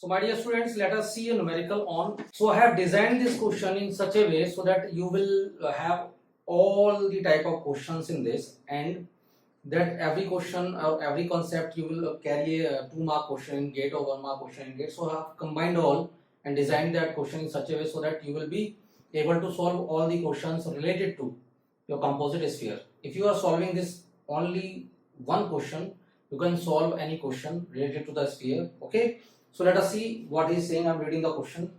So my dear students, let us see a numerical on. So I have designed this question in such a way so that you will have all the type of questions in this, and that every question or every concept you will carry a 2-mark question in gate or 1-mark question in gate. So I have combined all and designed that question in such a way so that you will be able to solve all the questions related to your composite sphere. If you are solving this only one question, you can solve any question related to the sphere. Okay, so let us see what he is saying. I'm reading the question.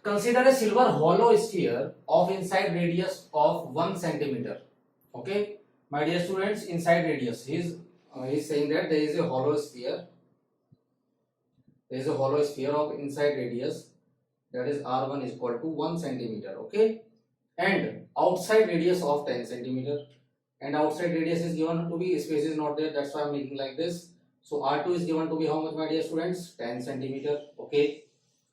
Consider a silver hollow sphere of inside radius of 1 centimeter. Okay, my dear students, inside radius, he is saying that there is a hollow sphere. There is a hollow sphere of inside radius, that is R1 is equal to 1 centimeter. Okay, and outside radius of 10 centimeter, and outside radius is given to be, space is not there, that's why I'm making like this. So R2 is given to be how much, my dear students? 10 centimeter. Okay,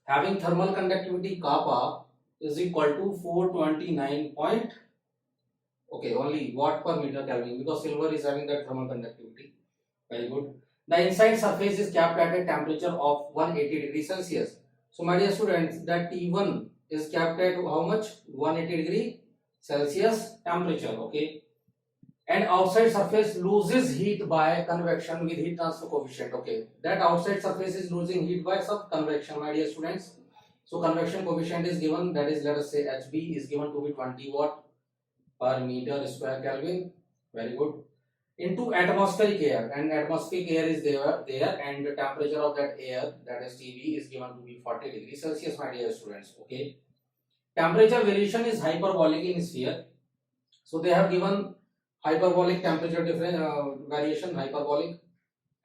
having thermal conductivity kappa is equal to 429 point, okay, only watt per meter Kelvin, because silver is having that thermal conductivity. Very good. The inside surface is capped at a temperature of 180 degrees Celsius. So my dear students, that T1 is capped at how much? 180 degree Celsius temperature. Okay, and outside surface loses heat by convection with heat transfer coefficient. Okay, that outside surface is losing heat by some convection, my dear students. So convection coefficient is given, that is, let us say HB is given to be 20 watt per meter square Kelvin. Very good. Into atmospheric air, and atmospheric air is there, and the temperature of that air, that is TB, is given to be 40 degrees Celsius, my dear students. Okay, temperature variation is hyperbolic in sphere. So they have given hyperbolic temperature difference variation, hyperbolic,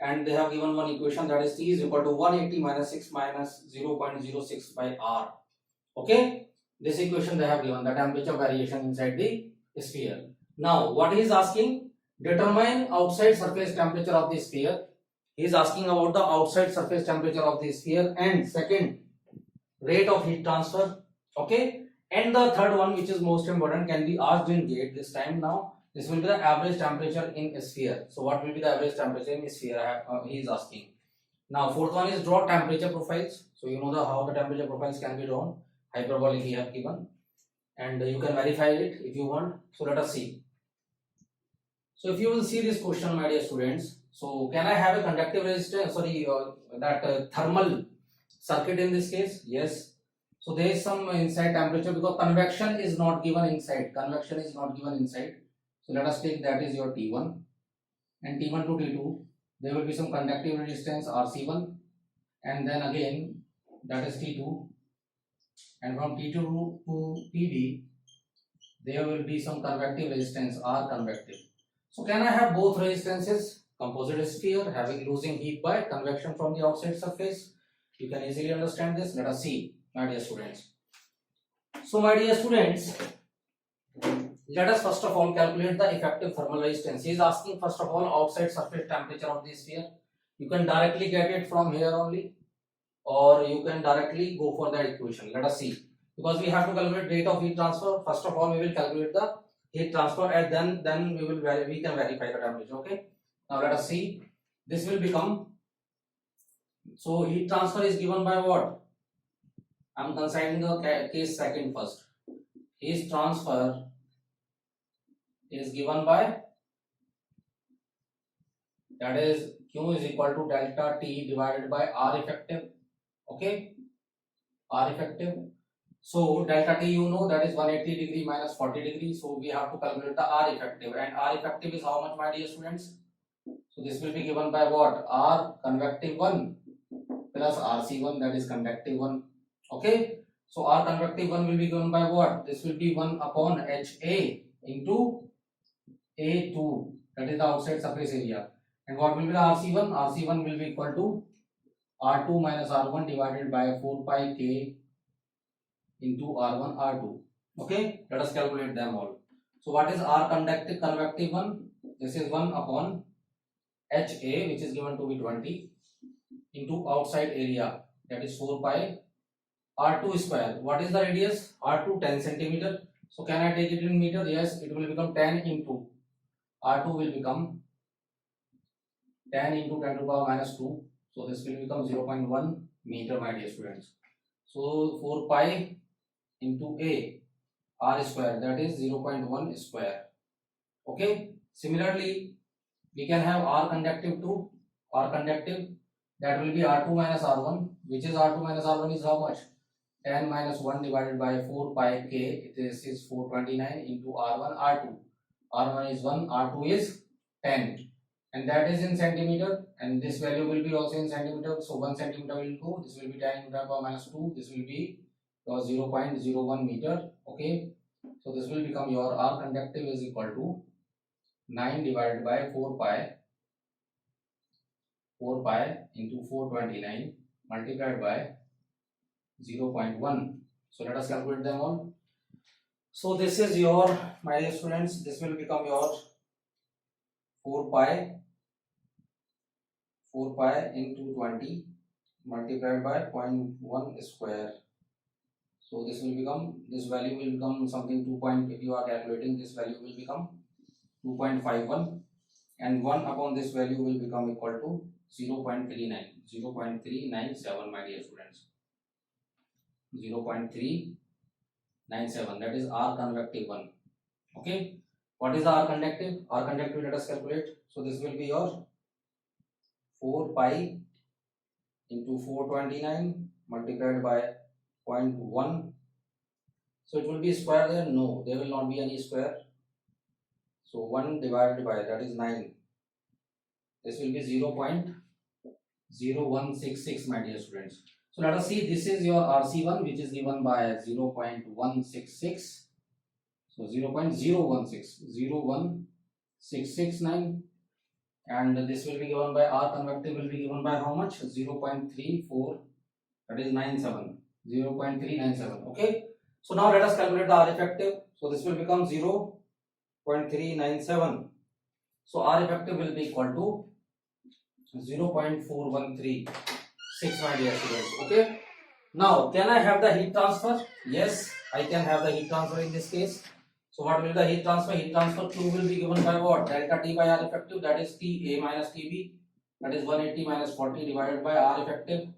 and they have given one equation, that is T is equal to 180 minus 6 minus 0.06 by R. Okay, this equation they have given the temperature variation inside the sphere. Now what he is asking, determine outside surface temperature of the sphere. He is asking about the outside surface temperature of the sphere, and second, rate of heat transfer. Okay, and the third one, which is most important, can be asked in gate this time. Now this will be the average temperature in a sphere. So what will be the average temperature in a sphere? He is asking. Now fourth one is draw temperature profiles. So you know how the temperature profiles can be drawn. Hyperbolic he have given, and you can verify it if you want. So let us see. So if you will see this question, my dear students, so can I have a conductive resistance, thermal circuit in this case? Yes. So there is some inside temperature, because convection is not given inside. Convection is not given inside. So let us take that is your T1, and T1 to T2 there will be some conductive resistance RC1, and then again that is T2, and from T2 to TB there will be some convective resistance R convective. So can I have both resistances? Composite sphere having losing heat by convection from the outside surface. You can easily understand this. Let us see, my dear students. So my dear students, let us first of all calculate the effective thermal resistance. He is asking first of all outside surface temperature of the sphere. You can directly get it from here only, or you can directly go for that equation. Let us see, because we have to calculate rate of heat transfer. First of all we will calculate the heat transfer, and then we can verify the temperature. Okay, now let us see. This will become, so heat transfer is given by what? I am considering the case second first. Heat transfer is given by, that is Q is equal to delta T divided by R effective. Okay, R effective. So delta T, you know, that is 180 degree minus 40 degree. So we have to calculate the R effective, and R effective is how much, my dear students? So this will be given by what? R convective 1 plus RC1, that is conductive 1. Okay, so R convective 1 will be given by what? This will be 1 upon HA into A2, that is the outside surface area. And what will be the RC1? RC1 will be equal to R2 minus R1 divided by 4 pi K into R1 R2. Okay, let us calculate them all. So what is R convective 1? This is 1 upon HA, which is given to be 20, into outside area, that is 4 pi R2 square. What is the radius? R2 10 centimeter. So can I take it in meter? Yes, it will become 10 into R2 will become 10 into 10 to the power minus 2. So this will become 0.1 meter, my dear students. So 4 pi into A R square, that is 0.1 square. Okay. Similarly, we can have R conductive too. R conductive, that will be R2 minus R1, which is R2 minus R1 is how much? 10 minus 1 divided by 4 pi k. This is 429 into R1 R2. R1 is 1, R2 is 10, and that is in centimeter, and this value will be also in centimeter. So 1 centimeter will go, this will be 10 into 10 to the power minus 2, this will be 0.01 meter. Okay, so this will become your R conductive is equal to 9 divided by 4 pi into 429 multiplied by 0.1. So let us calculate them all. So this is your, my dear students, this will become your 4 pi into 20 multiplied by 0.1 square. So this will become, this value will become something 2. If you are calculating, this value will become 2.51, and 1 upon this value will become equal to 0.397, my dear students. 0.397, that is R convective 1. Okay, what is the R conductive? R conductive, let us calculate. So this will be your 4 pi into 429 multiplied by 0.1. So it will be square there? No, there will not be any square. So 1 divided by, that is 9. This will be 0.0166, my dear students. So let us see, this is your RC1, which is given by 0.166. So 0.0169, and this will be given by R convective will be given by how much? 0.34, that is 97. 0.397. Okay. So now let us calculate the R effective. So this will become 0.397. So R effective will be equal to 0.4136, my dear students. Okay. Now, can I have the heat transfer? Yes, I can have the heat transfer in this case. So what will the heat transfer? Heat transfer Q will be given by what? Delta T by R effective, that is TA minus TB, that is 180 minus 40 divided by R effective.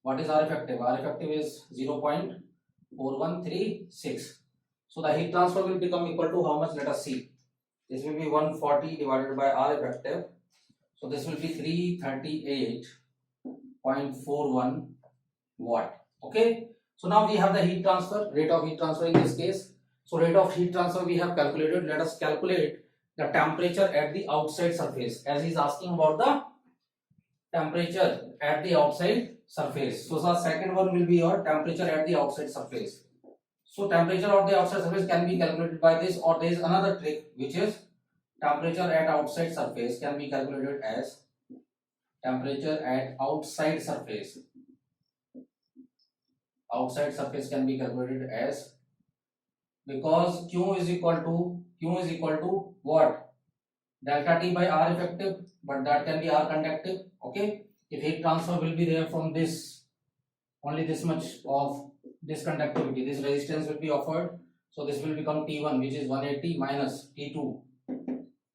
What is R effective? R effective is 0.4136. So the heat transfer will become equal to how much? Let us see. This will be 140 divided by R effective. So this will be 338.41 watt. Okay. So now we have the heat transfer, rate of heat transfer in this case. So rate of heat transfer we have calculated. Let us calculate the temperature at the outside surface, as he is asking about the temperature at the outside surface. So the second one will be your temperature at the outside surface. So temperature of the outside surface can be calculated by this, or there is another trick, which is temperature at outside surface can be calculated as temperature at outside surface. Outside surface can be calculated as, because Q is equal to what? Delta T by R effective, but that can be R conductive. Okay, if heat transfer will be there from this, only this much of this conductivity, this resistance will be offered. So this will become T1, which is 180 minus T2.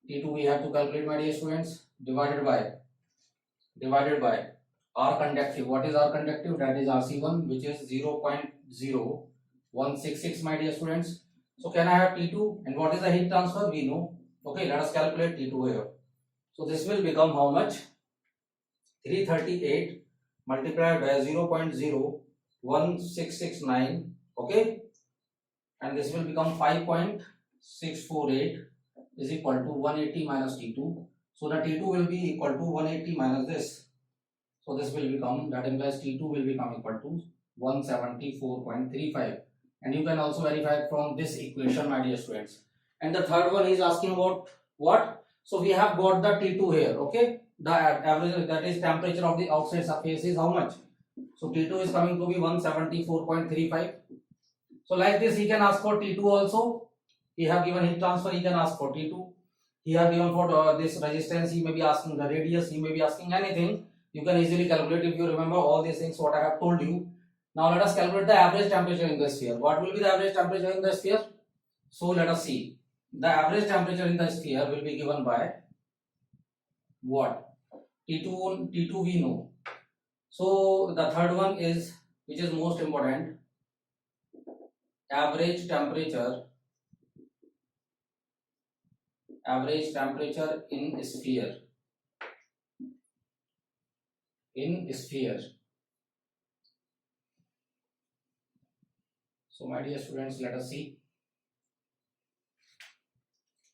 T2 we have to calculate, my dear students, divided by R conductive. What is R conductive? That is RC1, which is 0.0166, my dear students. So can I have T2, and what is the heat transfer? We know. Okay, let us calculate T2 here. So this will become how much? 338 multiplied by 0.01669. Okay, and this will become 5.648 is equal to 180 minus T2. So the T2 will be equal to 180 minus this. So this will become, that implies T2 will become equal to 174.35. And you can also verify from this equation, my dear students. And the third one is asking about what? So we have got the T2 here. Okay, the average, that is temperature of the outside surface, is how much? So T2 is coming to be 174.35. So like this, he can ask for T2 also. He have given heat transfer, he can ask for T2. He have given for this resistance, he may be asking the radius, he may be asking anything. You can easily calculate if you remember all these things what I have told you. Now let us calculate the average temperature in the sphere. What will be the average temperature in the sphere? So let us see. The average temperature in the sphere will be given by what? T2, T2 we know. So the third one is, which is most important, average temperature in sphere. So my dear students, let us see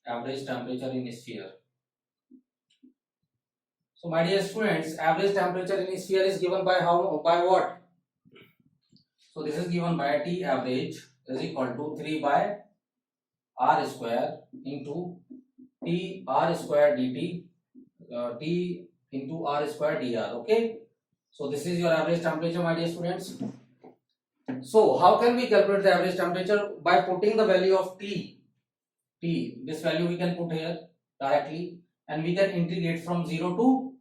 average temperature in sphere. So my dear students, average temperature in sphere is given by by what? So this is given by T average is equal to 3 by R square into T R square dt, T into R square dr. Okay. So this is your average temperature, my dear students. So how can we calculate the average temperature? By putting the value of T. This value we can put here directly, and we can integrate from 0 to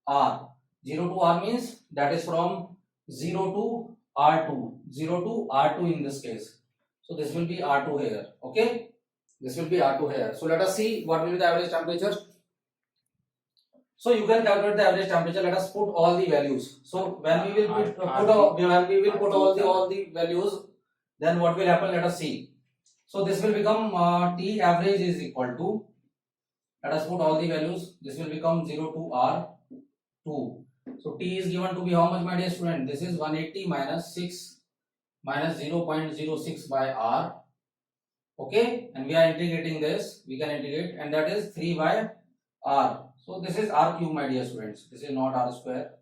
R. 0 to R means that is from 0 to R2. 0 to R2 in this case. So this will be R2 here. Okay. This will be R2 here. So let us see what will be the average temperature. So you can calculate the average temperature. Let us put all the values. So when we will put all the values, then what will happen? Let us see. So this will become T average is equal to, let us put all the values. This will become 0 to R2. So T is given to be how much, my dear student? This is 180 minus 6 minus 0.06 by R. Okay, and we are integrating this. We can integrate, and that is 3 by R. So this is R cube, my dear students. This is not R square.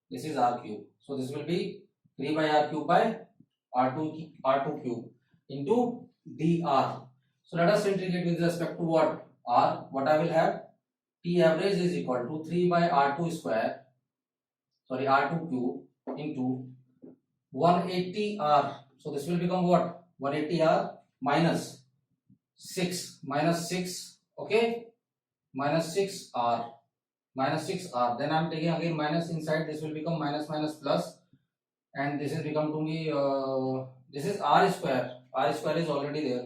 This is R cube. So this will be 3 by R cube by R2 cube into dr. So let us integrate with respect to what? R. What I will have? T average is equal to 3 by R2 square, sorry, R2 cube into 180 R. So this will become what? 180 R minus 6, okay, minus 6 R, then I am taking again minus inside. This will become minus plus, and this is become to me this is R square. R square is already there.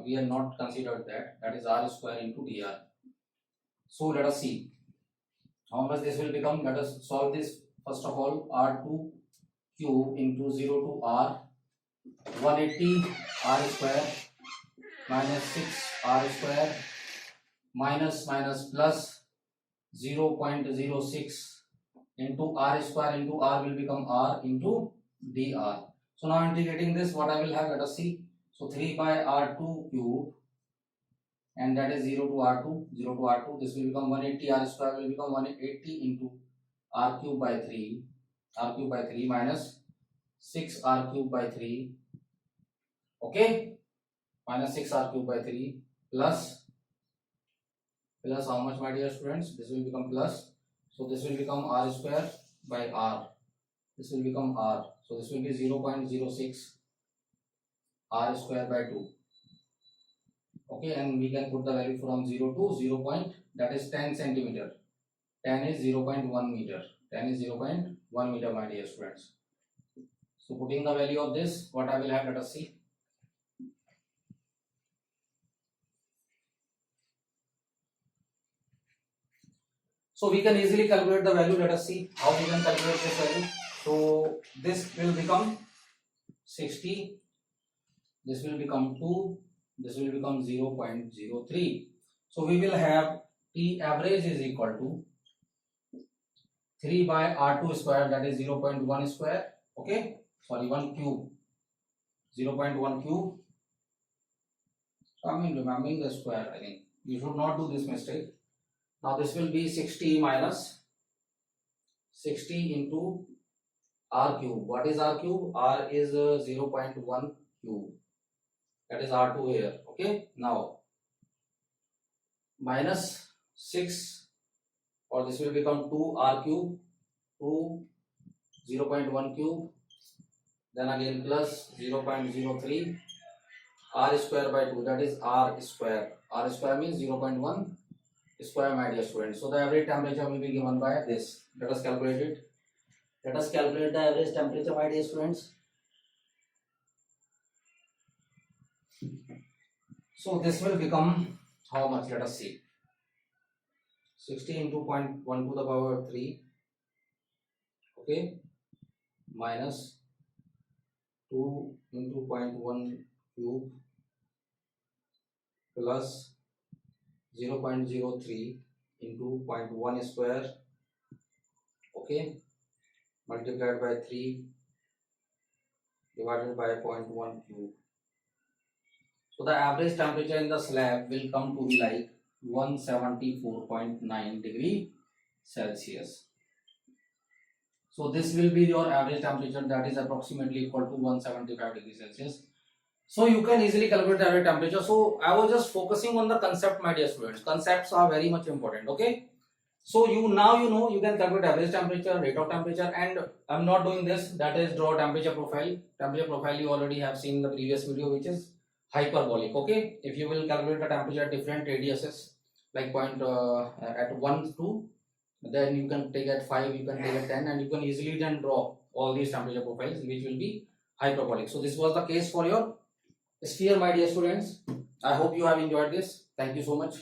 We are not considered that is R square into dr. So let us see how much this will become. Let us solve this. First of all, R2 cube into 0 to R, 180 R square minus 6 R square minus plus 0.06 into R square into R will become R into dr. So now integrating this, what I will have? Let us see. So 3 by R2 cube, and that is 0 to R2. This will become 180 R square will become 180 into R cube by 3 minus 6 R cube by 3. Okay, minus 6 R cube by 3 plus how much, my dear students? This will become plus. So this will become R square by R. This will become R. So this will be 0.06 R square by 2. Okay, and we can put the value from 0 to 0. That is 10 centimeter. 10 is 0.1 meter. 10 is 0.1 meter, my dear students. So putting the value of this, what I will have? Let us see. So we can easily calculate the value. Let us see how we can calculate this value. So this will become 60. This will become 2. This will become 0.03. So we will have T average is equal to 3 by R2 square, that is 0.1 square. Okay, sorry, 1 cube. 0.1 cube. So I mean remembering the square, I think you should not do this mistake. Now this will be 60 minus 60 into R cube. What is R cube? R is 0.1 cube. That is R2 here. Okay. Now minus 6, or this will become 2 R cube, 2 0.1 cube. Then again plus 0.03 R square by 2. That is R square. R square means 0.1 square, my dear students. So the average temperature will be given by this. Let us calculate it. Let us calculate the average temperature, my dear students. So this will become how much? Let us see. 60 into 0.1 to the power 3, okay, minus 2 into 0.1 cube plus 0.03 into 0.1 square, okay, multiplied by 3 divided by 0.1 cube. So the average temperature in the slab will come to be like 174.9 degree Celsius. So this will be your average temperature, that is approximately equal to 175 degrees Celsius. So you can easily calculate the average temperature. So I was just focusing on the concept, my dear students. Concepts are very much important, okay? So you know you can calculate average temperature, rate of temperature, and I'm not doing this, that is draw temperature profile. Temperature profile you already have seen in the previous video, which is hyperbolic, okay? If you will calculate the temperature at different radiuses, like at 1 2, then you can take at 5, you can take at 10, and you can easily then draw all these temperature profiles, which will be hyperbolic. So this was the case for your sphere, my dear students. I hope you have enjoyed this. Thank you so much.